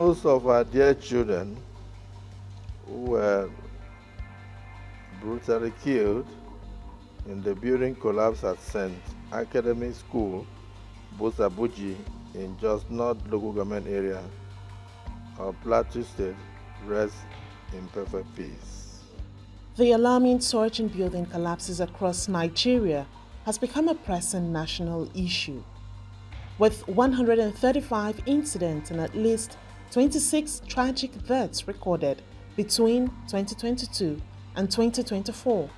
Most of our dear children who were brutally killed in the building collapse at St. Academy School, Bosabuji, in Jos North local government area of Plateau State, rest in perfect peace. The alarming surge in building collapses across Nigeria has become a pressing national issue, with 135 incidents and at least 26 tragic deaths recorded between 2022 and 2024.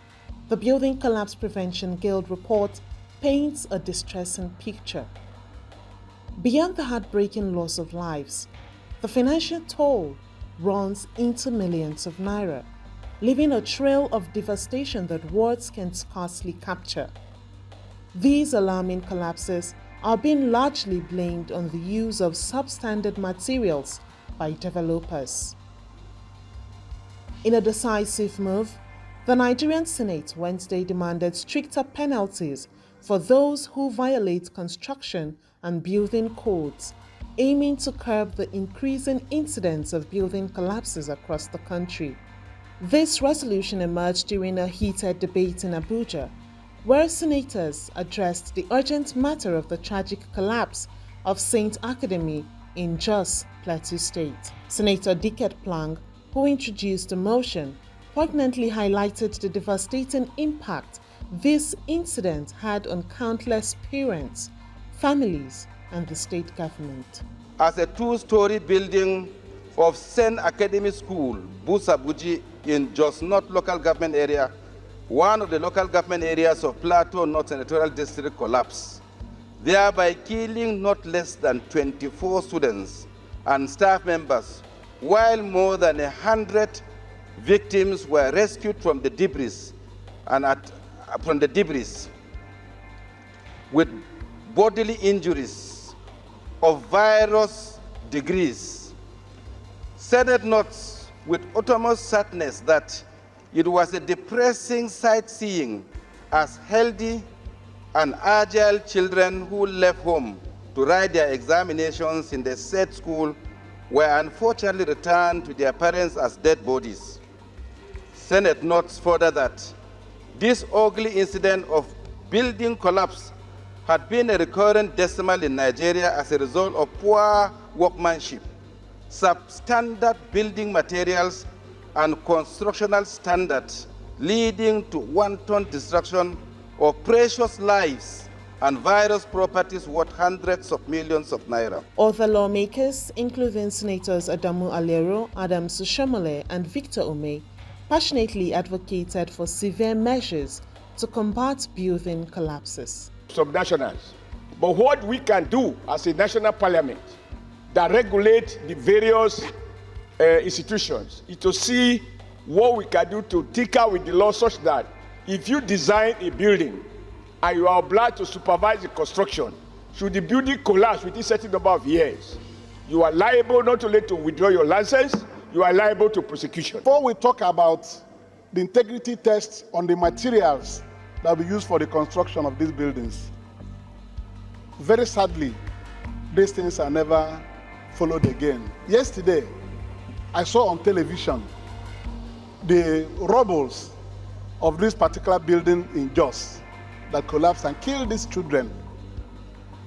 The Building Collapse Prevention Guild report paints a distressing picture. Beyond the heartbreaking loss of lives, the financial toll runs into millions of naira, leaving a trail of devastation that words can scarcely capture. These alarming collapses are being largely blamed on the use of substandard materials by developers. In a decisive move, the Nigerian Senate Wednesday demanded stricter penalties for those who violate construction and building codes, aiming to curb the increasing incidence of building collapses across the country. This resolution emerged during a heated debate in Abuja, where senators addressed the urgent matter of the tragic collapse of St. Academy in Jos, Plateau State. Senator Dicket Plang, who introduced the motion, poignantly highlighted the devastating impact this incident had on countless parents, families, and the state government. As a two-story building of St. Academy School, Bosabuji, in Jos North local government area, one of the local government areas of Plateau North Senatorial District collapsed, thereby killing not less than 24 students and staff members, while more than 100 victims were rescued from the debris with bodily injuries of various degrees. Senate notes with utmost sadness that it was a depressing sightseeing as healthy and agile children who left home to write their examinations in the said school were unfortunately returned to their parents as dead bodies. Senate notes further that this ugly incident of building collapse had been a recurrent decimal in Nigeria as a result of poor workmanship, substandard building materials, and constructional standards, leading to wanton destruction of precious lives and various properties worth hundreds of millions of naira. Other lawmakers, including Senators Adamu Alero, Adams Shomole, and Victor Ume, passionately advocated for severe measures to combat building collapses. Subnationals. But what we can do as a national parliament that regulate the various institutions is to see what we can do to tinker with the law such that if you design a building and you are obliged to supervise the construction, should the building collapse within a certain number of years, you are liable not only to withdraw your license, you are liable to prosecution. Before we talk about the integrity tests on the materials that will be used for the construction of these buildings, very sadly, these things are never followed again. Yesterday, I saw on television the rubbles of this particular building in Jos that collapsed and killed these children.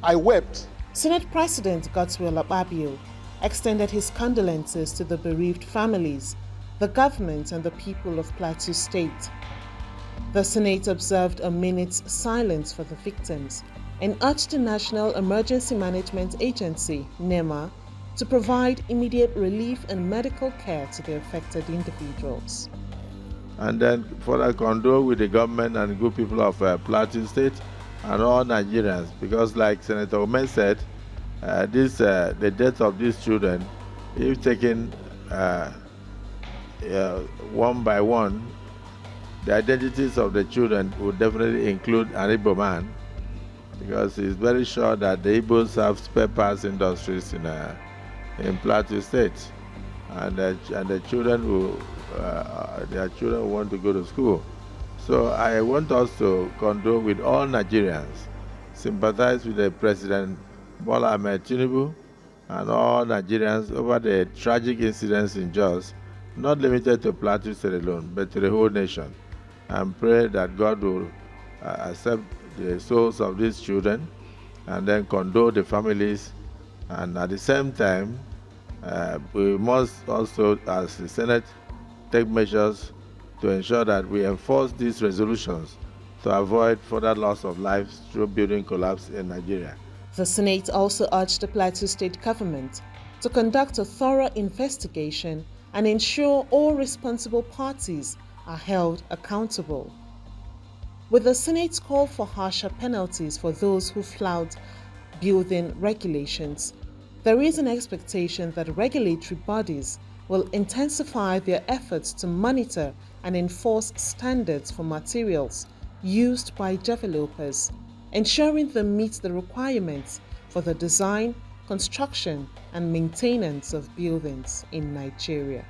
I wept. Senate President Godswill Akpabio extended his condolences to the bereaved families, the government, and the people of Plateau State. The Senate observed a minute's silence for the victims and urged the National Emergency Management Agency, NEMA, to provide immediate relief and medical care to the affected individuals. And then further condole with the government and good people of Plateau State and all Nigerians, because like Senator Omen said, the death of these children, if taken one by one, the identities of the children would definitely include an Igbo man, because it's very sure that the Igbos have spare parts industries in Plateau State, and the children who their children want to go to school. So I want us to condole with all Nigerians, sympathize with the President Bola Ahmed Tinubu, and all Nigerians over the tragic incidents in Jos, not limited to Plateau State alone, but to the whole nation, and pray that God will accept the souls of these children and then condole the families. And at the same time, we must also, as the Senate, take measures to ensure that we enforce these resolutions to avoid further loss of lives through building collapse in Nigeria. The Senate also urged the Plateau State government to conduct a thorough investigation and ensure all responsible parties are held accountable. With the Senate's call for harsher penalties for those who flout building regulations, there is an expectation that regulatory bodies will intensify their efforts to monitor and enforce standards for materials used by developers, ensuring they meet the requirements for the design, construction, and maintenance of buildings in Nigeria.